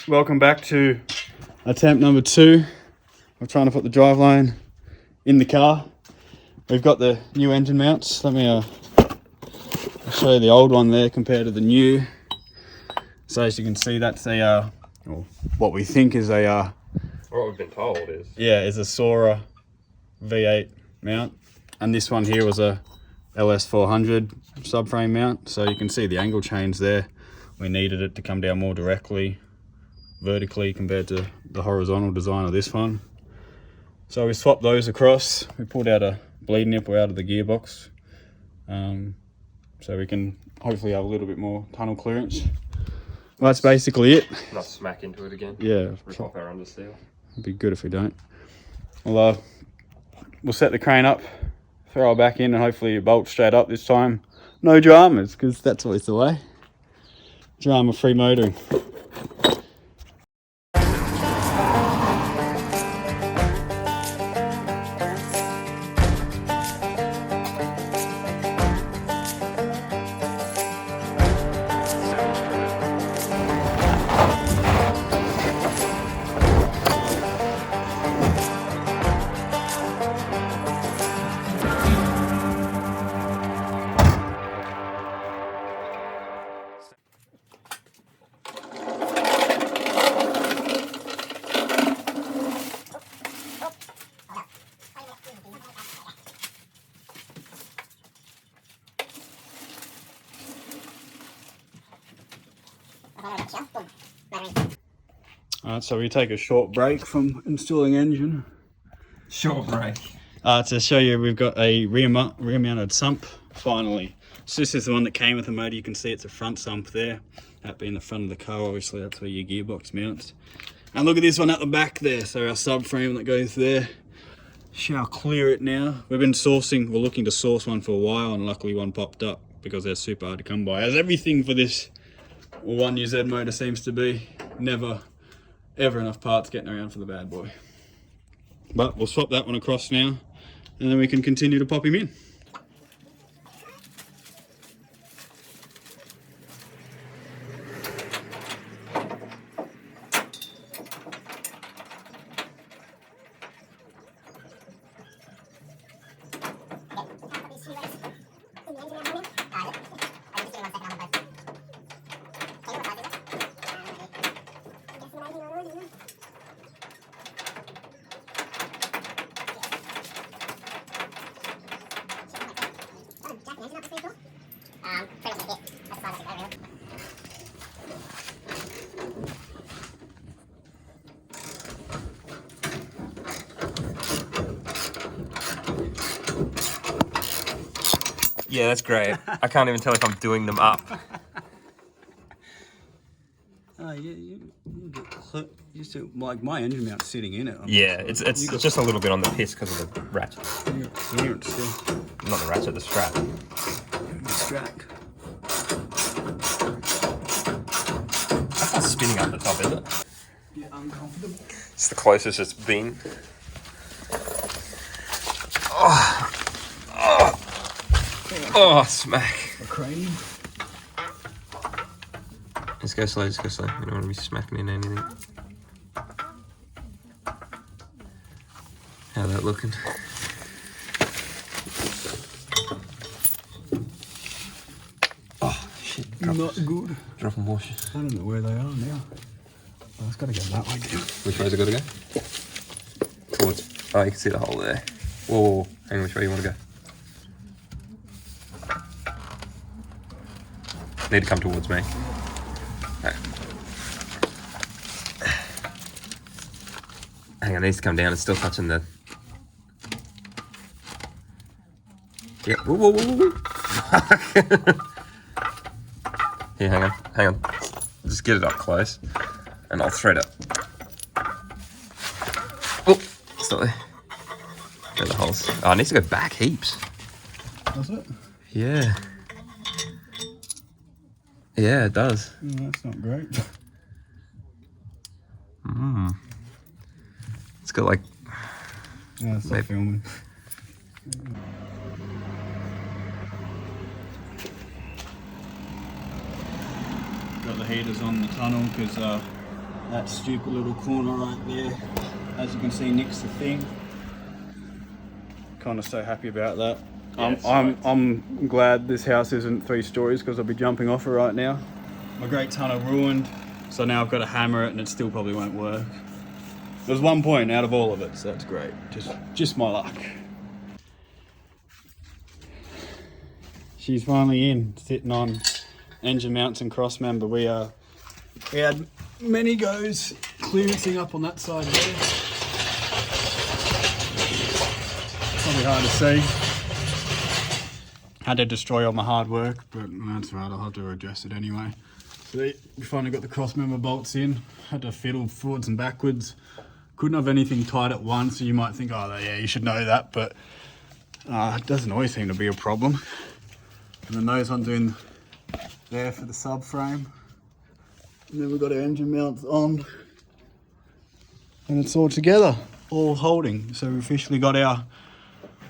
Welcome back to attempt number 2. We're trying to put the driveline in the car. We've got the new engine mounts. Let me I'll show you the old one there compared to the new. So as you can see, that's a or what we think is a what we've been told is is a Sora V8 mount, and this one here was a LS400 subframe mount. So you can see the angle change there. We needed it to come down more directly vertically compared to the horizontal design of this one. So we swapped those across. We pulled out a bleed nipple out of the gearbox, so we can hopefully have a little bit more tunnel clearance. Well, that's basically it. Not smack into it again. Yeah, rip off our underseal. It'd be good if we don't. Well, we'll set the crane up, throw it back in, and hopefully it bolts straight up this time. No dramas, because that's always the way. Drama-free motoring. Alright, so we take a short break from installing engine. Short break. To show you, we've got a rear-mounted sump, finally. So this is the one that came with the motor. You can see it's a front sump there. That being the front of the car, obviously that's where your gearbox mounts. And look at this one at the back there. So our subframe that goes there. Shall clear it now. We're looking to source one for a while, and luckily one popped up because they're super hard to come by. As everything for this 1UZ motor seems to be. Never ever enough parts getting around for the bad boy. But we'll swap that one across now, and then we can continue to pop him in. Yeah, that's great. I can't even tell if I'm doing them up. Oh, like my engine mount's sitting in it. Yeah, it's just a little bit on the piss because of the ratchet. Still. Not the ratchet, the strap. The strap. That's not spinning up the top, is it? Yeah, uncomfortable. It's the closest it's been. Oh, smack. A crane. Just go slow, just go slow. You don't want to be smacking in anything. How that looking? Oh, shit. Not good. Dropping more shit. I don't know where they are now. Oh, it's got to go that way down. Which way's it got to go? Towards. Oh, you can see the hole there. Whoa, whoa, whoa. Hang on, which way you want to go? Need to come towards me. Right. Hang on, it needs to come down. It's still touching the... Yeah. Whoa, whoa, whoa, whoa. Here, hang on. Just get it up close, and I'll thread it. Oh, still there. There are the holes. Oh, it needs to go back heaps. Does it? Yeah. Yeah, it does. That's not great. It's got like... Yeah, it's not filming. Got the heaters on the tunnel because that stupid little corner right there. As you can see, nicks the thing. Kind of so happy about that. Yeah, I'm glad this house isn't 3 stories because I'll be jumping off it right now. My great tunnel ruined, so now I've got to hammer it and it still probably won't work. There's 1 point out of all of it, so that's great. Just my luck. She's finally in, sitting on engine mounts and cross member. We had many goes clearancing up on that side there. Probably hard to see. Had to destroy all my hard work, but that's right, I'll have to address it anyway. So we finally got the cross member bolts in. Had to fiddle forwards and backwards. Couldn't have anything tight at once, so you might think, oh yeah, you should know that, but it doesn't always seem to be a problem. And then those ones in there for the subframe. And then we've got our engine mounts on. And it's all together, all holding. So we officially got our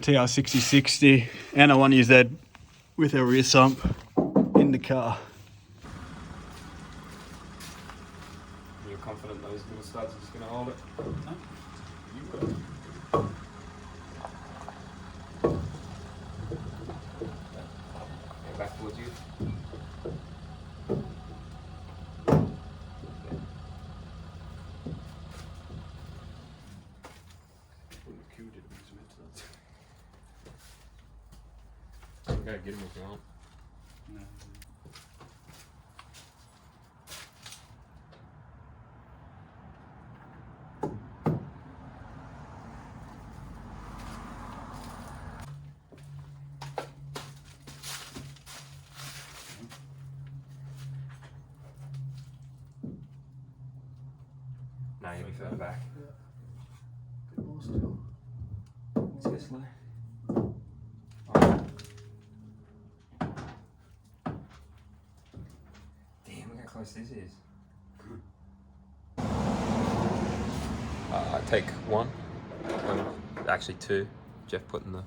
TR6060 and our 1UZ with our rear sump in the car. You're confident those little studs are just going to hold it? No, you will. Go back towards you. You gotta get him if you want. No. No, you'll be further back. Bit more still. Let's go slow. Damn, look how close this is. Take 1. Actually 2. Jeff putting the...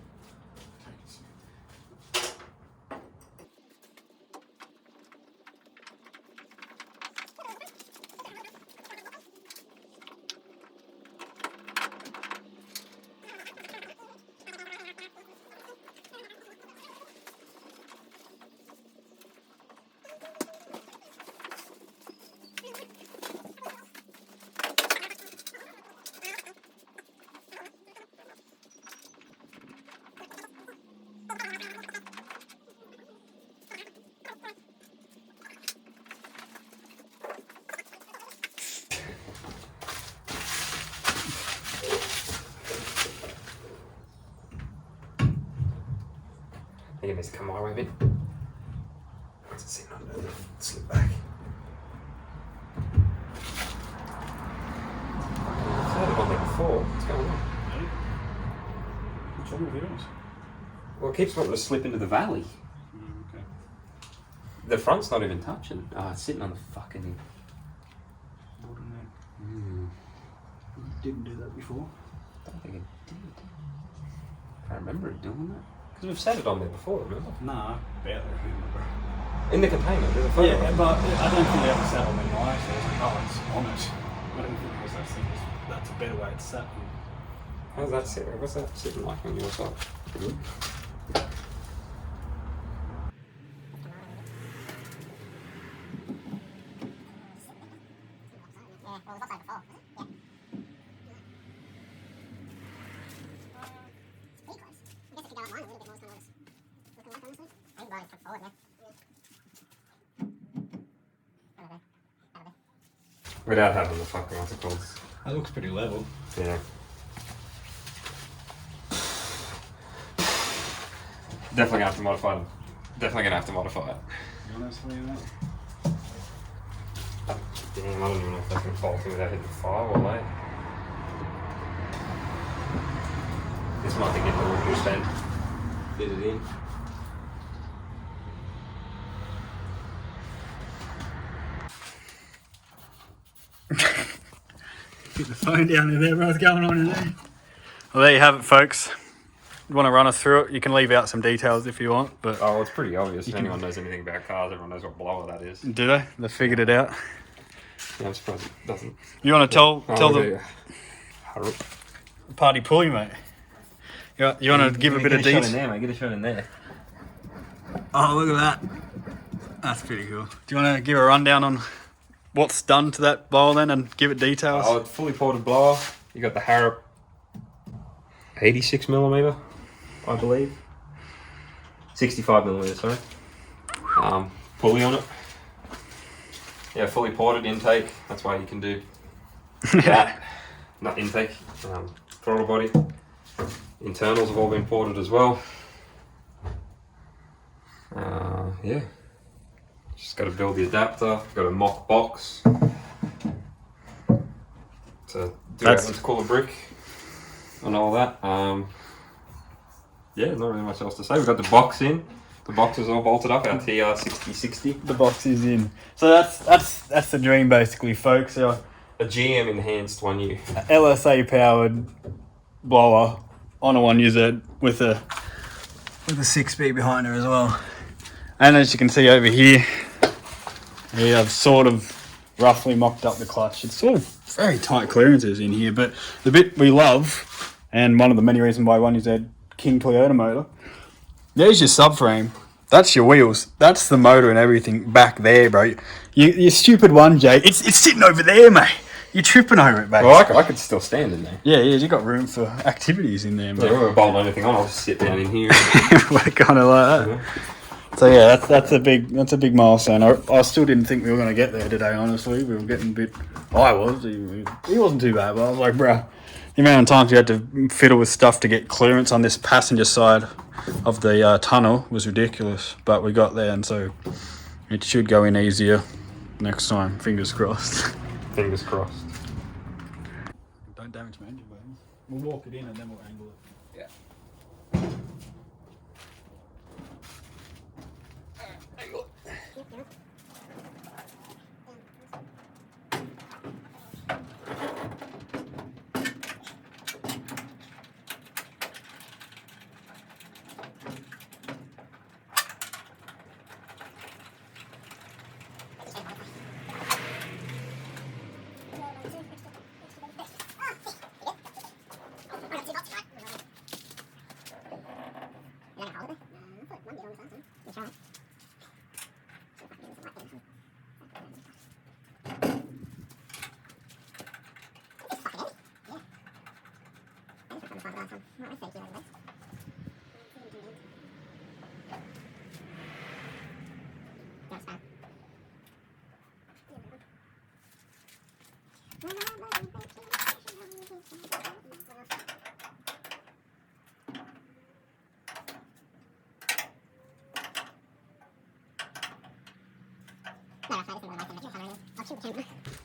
I think it needs to come my way a bit. What's it sitting under? Slip back. I've had it on there before. What's going on? Which one of yours? Well, it keeps wanting to slip into the valley. Okay. The front's not even touching. Oh, it's sitting on the fucking... Didn't do that before. I don't think it did. I can't remember it doing that. Because we've set it on there before, remember? Nah, barely remember. In the container, there's a photo. Yeah, but I don't think they ever sat on the knife. So it's like, oh, it's on it. I don't think because that's a better way to set them. How's that sitting? What's that sitting like on your side? Good. Without having the fucking what's it called? That looks pretty level. Yeah. Definitely gonna have to modify them. Definitely gonna have to modify it. You honest with that? Damn, I don't even know if they can fault it without hitting the 5 or late. This might be getting a little loose then. Fit it in. Get the phone down there, what's going on in there? Well, there you have it, folks. You want to run us through it? You can leave out some details if you want, but... Oh, it's pretty obvious. If anyone knows anything about cars, everyone knows what blower that is. Do they? They figured it out. Yeah, I'm surprised it doesn't. You want to tell the Hurry. party pulley, mate? You want to give a bit of detail? Get a shot in there, mate. Get a shot in there. Oh, look at that. That's pretty cool. Do you want to give a rundown on what's done to that bowl then and give it details? Oh, it's fully ported blower. You got the Harrop 86mm, I believe. 65mm, sorry. Pulley on it. Yeah, fully ported intake. That's why you can do that. Not intake. Throttle body. Internals have all been ported as well. Yeah. Just got to build the adapter. Got a mock box to do everything to cool a brick and all that. Yeah, not really much else to say. We've got the box in. The box is all bolted up. Our TR6060. The box is in. So that's the dream basically, folks. A GM enhanced 1U. LSA powered blower on a 1UZ with a 6-speed behind her as well. And as you can see over here, I've sort of roughly mocked up the clutch. It's all very tight clearances in here, but the bit we love, and one of the many reasons why 1UZ King Toyota motor, there's your subframe. That's your wheels. That's the motor and everything back there, bro. You stupid one, Jay. It's sitting over there, mate. You're tripping over it, mate. Well, I could still stand in there. Yeah, you got room for activities in there, mate. Yeah, we're bolting anything on. I'll just sit down in here. We're kind of like that. Yeah. So yeah, that's a big milestone. I still didn't think we were going to get there today. Honestly, we were getting a bit. I was. He wasn't too bad, but I was like, bruh, the amount of times you had to fiddle with stuff to get clearance on this passenger side of the tunnel was ridiculous. But we got there, and so it should go in easier next time. Fingers crossed. Fingers crossed. Don't damage my engine, baby. We'll walk it in and then we'll angle it. Yeah.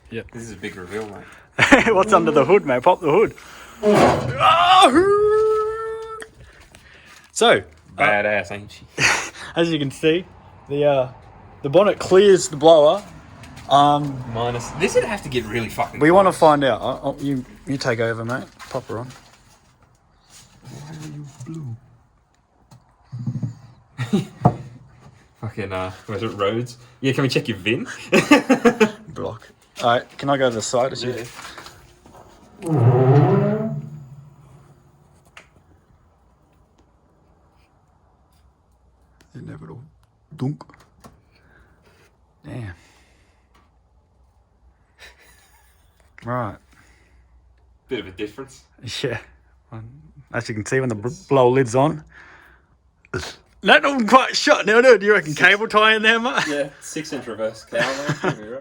Yep. This is a big reveal, mate. What's under the hood, mate? Pop the hood. So, Badass, ain't she? as you can see, the bonnet clears the blower. Minus. This would have to get really fucking. We want to find out. You take over, mate. Pop her on. Why are you blue? Fucking was it roads? Yeah, can we check your VIN? Block. Alright, can I go to the side? Yeah. Inevitable. Dunk. Damn. Right. Bit of a difference. Yeah. As you can see when the blow lid's on. That wasn't quite shut now, do you reckon? Cable tie in there, mate? Yeah, 6-inch reverse cowl, mate.